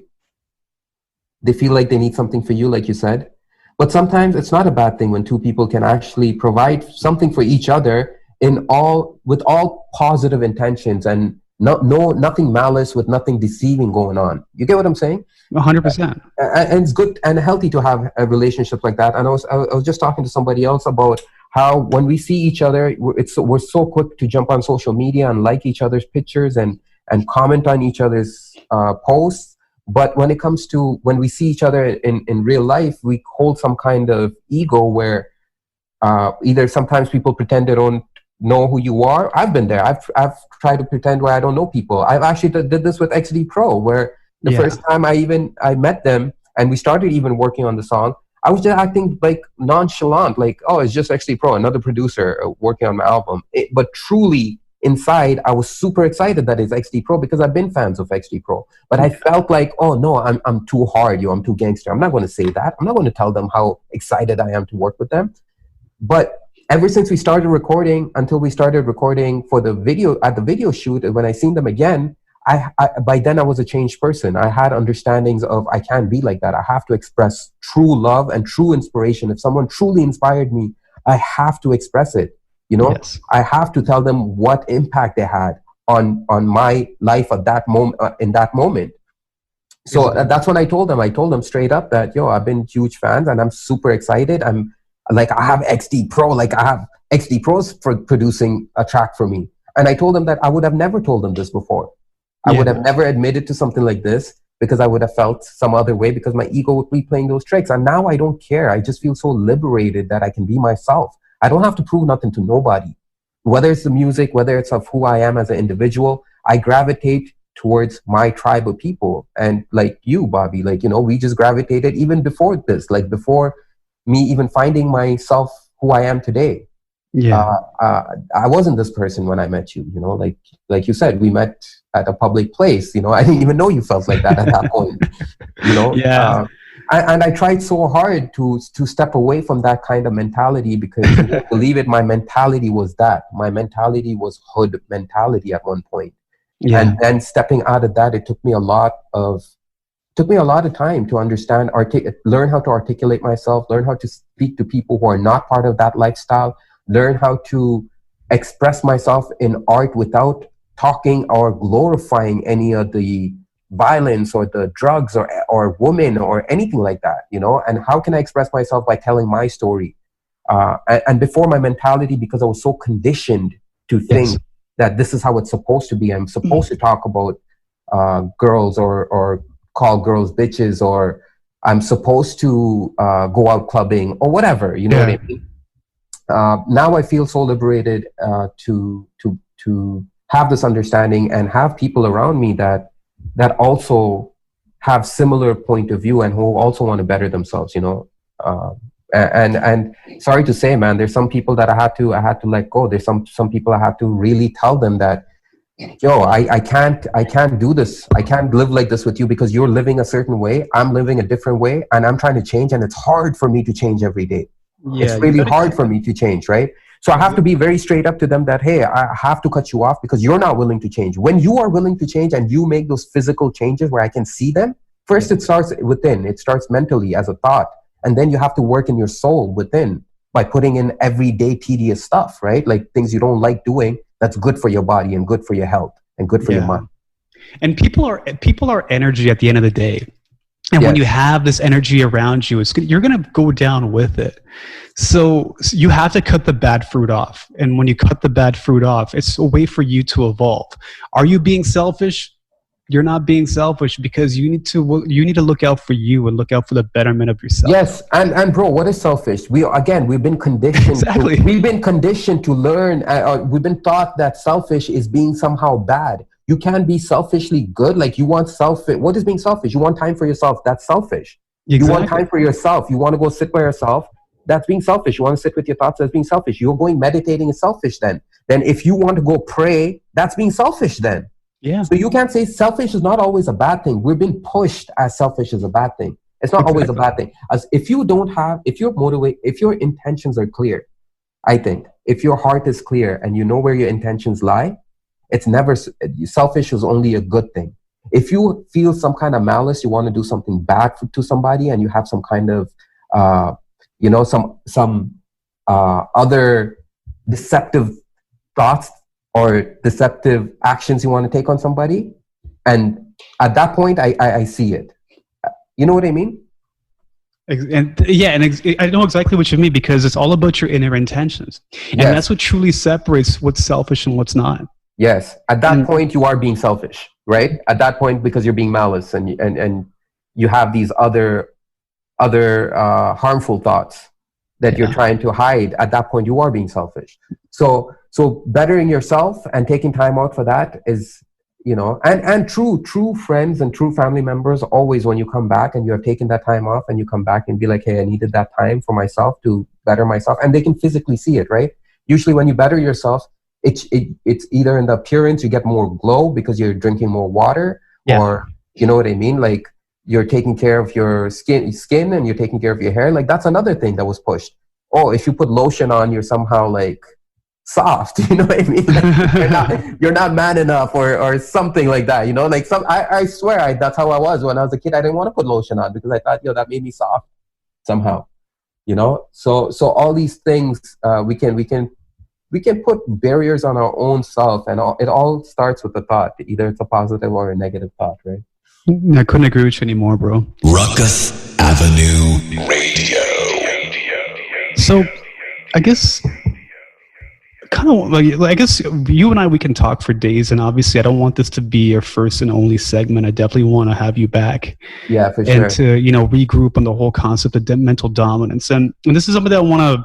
they feel like they need something for you, like you said. But sometimes it's not a bad thing when two people can actually provide something for each other with all positive intentions and nothing malice, with nothing deceiving going on. You get what I'm saying? 100%. And it's good and healthy to have a relationship like that. And I was just talking to somebody else about how when we see each other, we're so quick to jump on social media and like each other's pictures and comment on each other's posts. But when it comes to when we see each other in real life, we hold some kind of ego where either sometimes people pretend they don't know who you are. I've been there. I've tried to pretend where I don't know people. I've actually did this with XD Pro, where the first time I met them and we started even working on the song, I was just acting like nonchalant, like, oh, it's just XD Pro, another producer working on my album. But truly inside, I was super excited that it's XD Pro because I've been fans of XD Pro. But I felt like, oh no, I'm too hard, I'm too gangster. I'm not going to say that. I'm not going to tell them how excited I am to work with them. But ever since we started recording until we started recording for the video shoot, when I seen them again, by then I was a changed person. I had understandings of I can't be like that. I have to express true love and true inspiration. If someone truly inspired me, I have to express it. Yes. I have to tell them what impact they had on my life at that moment. In that moment. So that's when I told them straight up that I've been huge fans and I'm super excited. I'm like, I have XD Pro, like I have XD Pros for producing a track for me. And I told them that I would have never told them this before. I would have never admitted to something like this because I would have felt some other way because my ego would be playing those tricks. And now I don't care. I just feel so liberated that I can be myself. I don't have to prove nothing to nobody. Whether it's the music, whether it's of who I am as an individual, I gravitate towards my tribe of people. And like you, Bobby, like, we just gravitated even before this, like before me even finding myself who I am today. I wasn't this person when I met you, like you said, we met at a public place, I didn't even know you felt like that at that point, and I tried so hard to step away from that kind of mentality because you won't believe it, my mentality was hood mentality at one point. And then stepping out of that, it took me a lot of took me a lot of time to understand, learn how to articulate myself, learn how to speak to people who are not part of that lifestyle, learn how to express myself in art without talking or glorifying any of the violence or the drugs or women or anything like that, you know? And how can I express myself by telling my story? And before, my mentality, because I was so conditioned to think that this is how it's supposed to be. I'm supposed to talk about girls or call girls bitches, or I'm supposed to go out clubbing or whatever, you know what I mean? Now I feel so liberated to have this understanding and have people around me that also have similar point of view and who also want to better themselves, you know. And sorry to say, man, there's some people that I had to let go. There's some people I had to really tell them that, yo, I can't do this. I can't live like this with you because you're living a certain way. I'm living a different way, and I'm trying to change, and it's hard for me to change every day. It's really hard for me to change, right? So I have to be very straight up to them that, hey, I have to cut you off because you're not willing to change. When you are willing to change and you make those physical changes where I can see them, first it starts within. It starts mentally as a thought. And then you have to work in your soul within by putting in everyday tedious stuff, right? Like things you don't like doing that's good for your body and good for your health and good for your mind. And people are energy at the end of the day. And when you have this energy around you, you're going to go down with it. So you have to cut the bad fruit off. And when you cut the bad fruit off, it's a way for you to evolve. Are you being selfish? You're not being selfish because you need to look out for you and look out for the betterment of yourself. Yes, and bro, what is selfish? We've been conditioned. We've been conditioned to learn. We've been taught that selfish is being somehow bad. You can't be selfishly good. Like you want selfish. What is being selfish? You want time for yourself. That's selfish. Exactly. You want time for yourself. You want to go sit by yourself. That's being selfish. You want to sit with your thoughts. That's being selfish. You're going meditating is selfish. Then if you want to go pray, that's being selfish. Then. Yeah. So you can't say selfish is not always a bad thing. We're being pushed as selfish is a bad thing. It's not always a bad thing. As if your intentions are clear, I think if your heart is clear and you know where your intentions lie, it's never selfish is only a good thing. If you feel some kind of malice, you want to do something bad to somebody, and you have some kind of, some other deceptive thoughts or deceptive actions you want to take on somebody, and at that point, I see it. You know what I mean? And I know exactly what you mean because it's all about your inner intentions, and that's what truly separates what's selfish and what's not. Yes, at that point you are being selfish, right? At that point, because you're being malice and you have these other harmful thoughts that you're trying to hide. At that point, you are being selfish. So bettering yourself and taking time out for that is, you know, and true friends and true family members, always when you come back and you have taken that time off and you come back and be like, hey, I needed that time for myself to better myself. And they can physically see it, right? Usually when you better yourself, it's either in the appearance, you get more glow because you're drinking more water, or, you know what I mean? Like you're taking care of your skin and you're taking care of your hair. Like that's another thing that was pushed. Oh, if you put lotion on, you're somehow like soft, you know what I mean? Like, you're not man enough or something like that, you know? Like I swear that's how I was when I was a kid. I didn't want to put lotion on because I thought, that made me soft somehow, you know? So all these things, we can put barriers on our own self, and it all starts with a thought. Either it's a positive or a negative thought, right? I couldn't agree with you anymore, bro. Rukus Avenue Radio. So, I guess you and I, we can talk for days, and obviously I don't want this to be your first and only segment. I definitely want to have you back. Yeah, for sure. And to, regroup on the whole concept of mental dominance. And this is something that I want to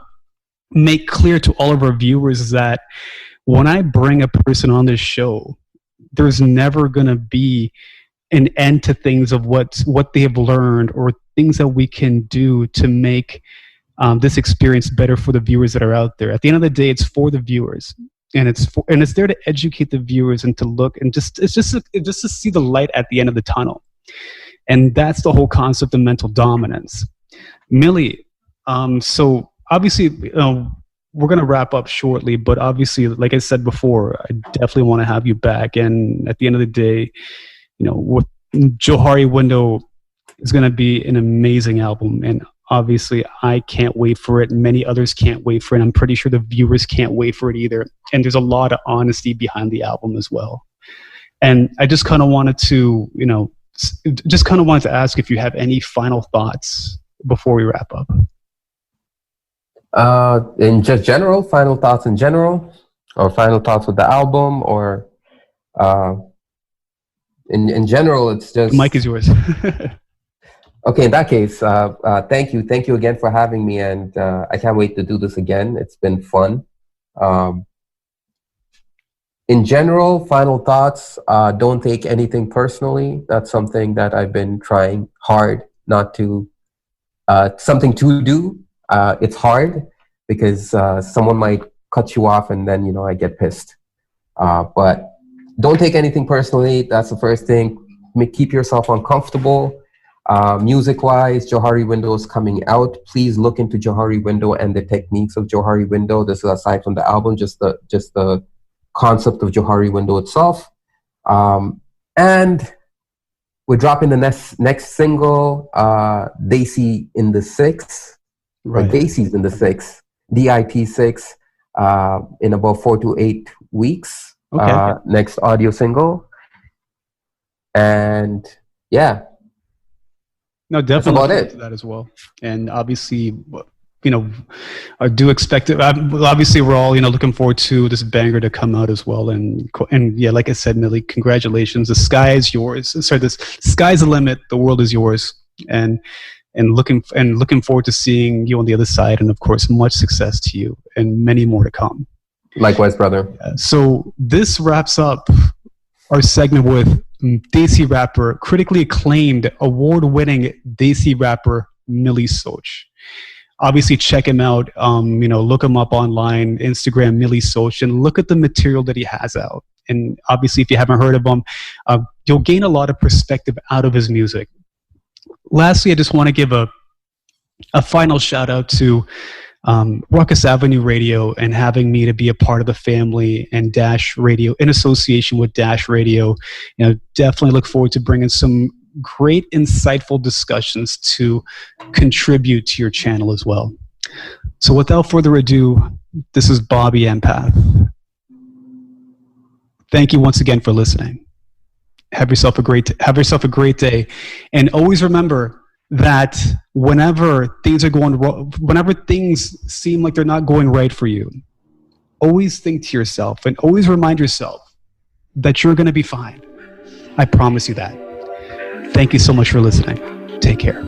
make clear to all of our viewers, is that when I bring a person on this show, there's never going to be an end to things of what they have learned or things that we can do to make this experience better for the viewers that are out there. At the end of the day, it's for the viewers, and it's there to educate the viewers and to look and just to see the light at the end of the tunnel. And that's the whole concept of mental dominance. Mili, so obviously, we're going to wrap up shortly, but obviously, like I said before, I definitely want to have you back. And at the end of the day, with Johari Window is going to be an amazing album, and obviously I can't wait for it, and many others can't wait for it. I'm pretty sure the viewers can't wait for it either, and there's a lot of honesty behind the album as well. And I just kind of wanted to, ask if you have any final thoughts before we wrap up. In just general, final thoughts in general, or final thoughts with the album, or in general, it's just... The mic is yours. Okay, in that case, thank you again for having me, and I can't wait to do this again. It's been fun. In general, final thoughts, don't take anything personally. That's something that I've been trying hard not to, something to do. It's hard because someone might cut you off and then, I get pissed. But don't take anything personally. That's the first thing. Keep yourself uncomfortable. Music-wise, Johari Window is coming out. Please look into Johari Window and the techniques of Johari Window. This is aside from the album, just the concept of Johari Window itself. And we're dropping the next single, Daisy in the Six. Right. Daisy's in the Six, DIP6, in about 4 to 8 weeks. Okay. Next audio single. And yeah. No, definitely look forward to that as well. And obviously, I do expect it. Obviously, we're all, looking forward to this banger to come out as well. And yeah, like I said, Mili, congratulations. The sky is yours. Sorry, the sky's the limit. The world is yours. And looking forward to seeing you on the other side. And of course, much success to you and many more to come. Likewise, brother. So this wraps up our segment with Desi rapper, critically acclaimed, award-winning Desi rapper Mili Soch. Obviously, check him out. Look him up online, Instagram, Mili Soch, and look at the material that he has out. And obviously, if you haven't heard of him, you'll gain a lot of perspective out of his music. Lastly, I just want to give a final shout out to Rukus Avenue Radio and having me to be a part of the family, and Dash Radio in association with Dash Radio. Definitely look forward to bringing some great, insightful discussions to contribute to your channel as well. So without further ado, this is Bobby Empath. Thank you once again for listening. Have yourself a great day, and always remember that whenever things are going wrong, whenever things seem like they're not going right for you, always think to yourself and always remind yourself that you're going to be fine. I promise you that. Thank you so much for listening. Take care.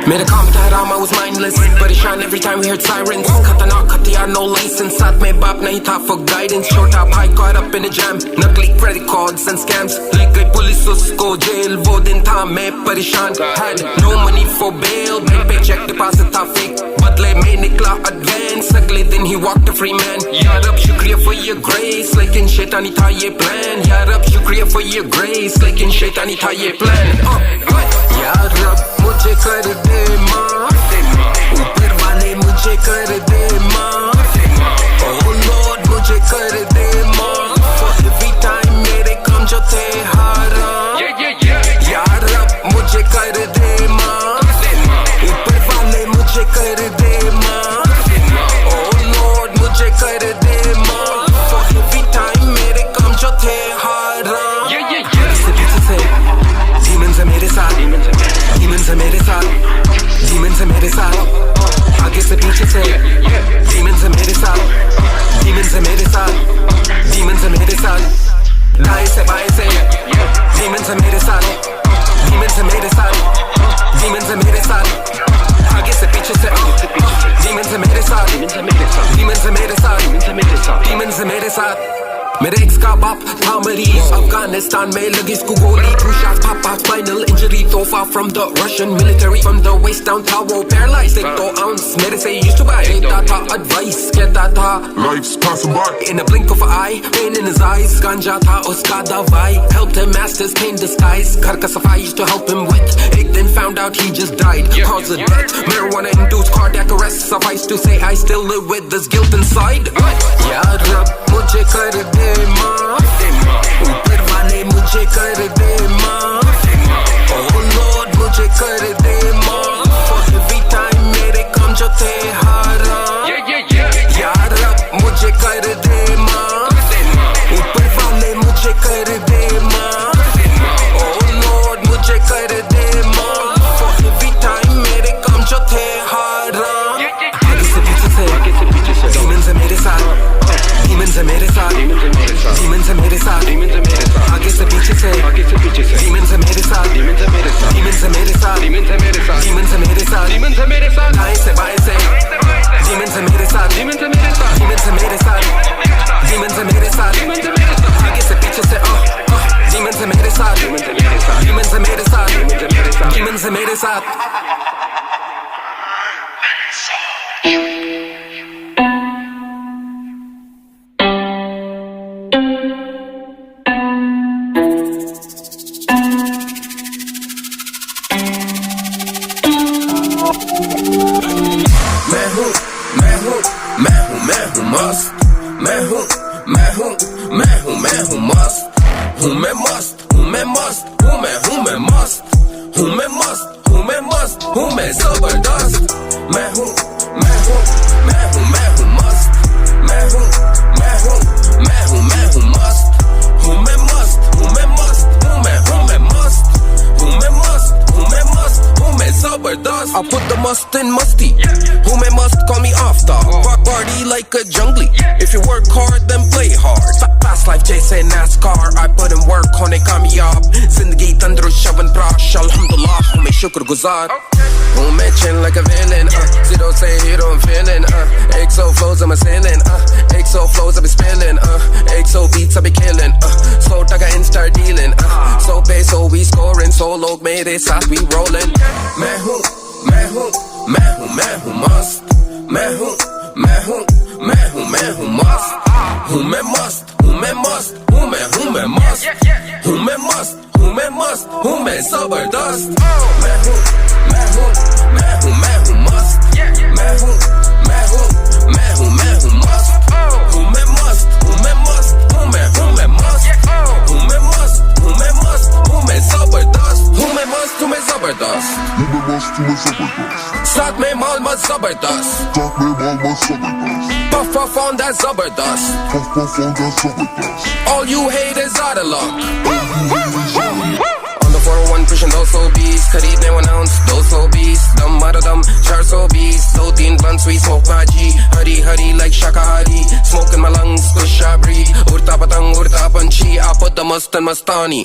Made a comment that I was mindless, but it shine every time we heard sirens. Cut the knock, cut the no license. Sat me bap, na hita for guidance. Short up, high, caught up in the jam. Nagli credit cards and scams. Like a police go jail. Vodin time, me parishan. Had no money for bail. My paycheck deposit fake. But like me nikla advance. Sagli then he walked a free man. Yarab shukriya for your grace. Like in shaitani tha ye plan. Yarab shukriya for your grace. Like in shaitani tha ye plan. Yarab mujhe kar de maa. Upar wale mujhe kar de maa. Oh Lord mujhe kar de maa. For every time mere kam jo the haram. Yarab mujhe kar de maa. Upar wale mujhe kar de maa. Oh Lord mujhe kar de maa. For every time mere kam jo the haram. Demons are mere saath. Demons are mere saath. Demons are mere saath. आगे से पीछे से Demons are mere saath. Demons are mere saath. Demons are mere saath. दाएं से बाएं से Demons are mere saath. Demons are mere saath. Demons are mere saath. आगे से पीछे से Demons are mere saath. Demons are mere saath. Demons are mere saath. Demons are mere saath. मेरे x का बाप था मरीज अफगानिस्तान में लगी इसको गोली 2 shots pop off spinal injury तोहफा from the Russian military from the waist down था वो paralyzed 1 ounce मेरे से used to buy देता था advice कहता था life's passing by in a blink of an eye pain in his eyes गांजा था उसका दवाई helped him master his pain disguise घर का सफाई used to help him with एक दिन found out he just died cause of death marijuana induced cardiac arrest suffice to say I still live with this guilt inside यार रब मुझे कर दे माफ ऊपर वाले मुझे कर दे माफ oh Lord मुझे कर दे माफ for every time मेरे काम जो थे हाराम यार रब मुझे कर दे माफ ऊपर वाले मुझे कर दे माफ oh Lord मुझे कर दे माफ for every time मेरे काम जो थे हाराम आगे से पीछे से demons है मेरे साथ Demons है मेरे साथ Demons है मेरे साथ आगे से पीछे से Demons है मेरे साथ Demons है मेरे साथ Demons है मेरे साथ दाएं से बाएं से Demons है मेरे साथ Demons है मेरे साथ Demons है मेरे साथ आगे से पीछे से Demons है मेरे साथ Demons है मेरे साथ Demons है मेरे साथ I put the must in musty. Who may must call me after. Party like a jungly. If you work hard, then play hard. Fast life, Jayce NASCAR. I put in work, hone kamyab. Zindagi tandrust shavan prash. Alhamdulillah, hume shukr guzar. Hume chill like a villain. Zero say hero, I'm feeling. XO flows, I'm a ceiling. XO flows, I be spilling. XO beats, I be killing. So taga and start dealing. So pay, so we scoring. So log mere saath we rolling. मैं हूँ मस्त मैं हूँ मस्त हूँ मैं मस्त हूँ मैं मस्त हूँ मैं मस्त हूँ मैं जबरदस्त मैं हूँ मस्त मैं हूँ मस्त हूँ मैं साथ में माल मत जबरदस्त puff on that जबरदस्त all you hate is out of luck on the 401 pushing 200 beats खरीदने 1 ounce 220 दम मारो दम 420 2-3 blunts we smoke my G Hari like shakahari smoke in my lungs push I breathe उड़ता पतंग उड़ता पंछी I put the must in mastani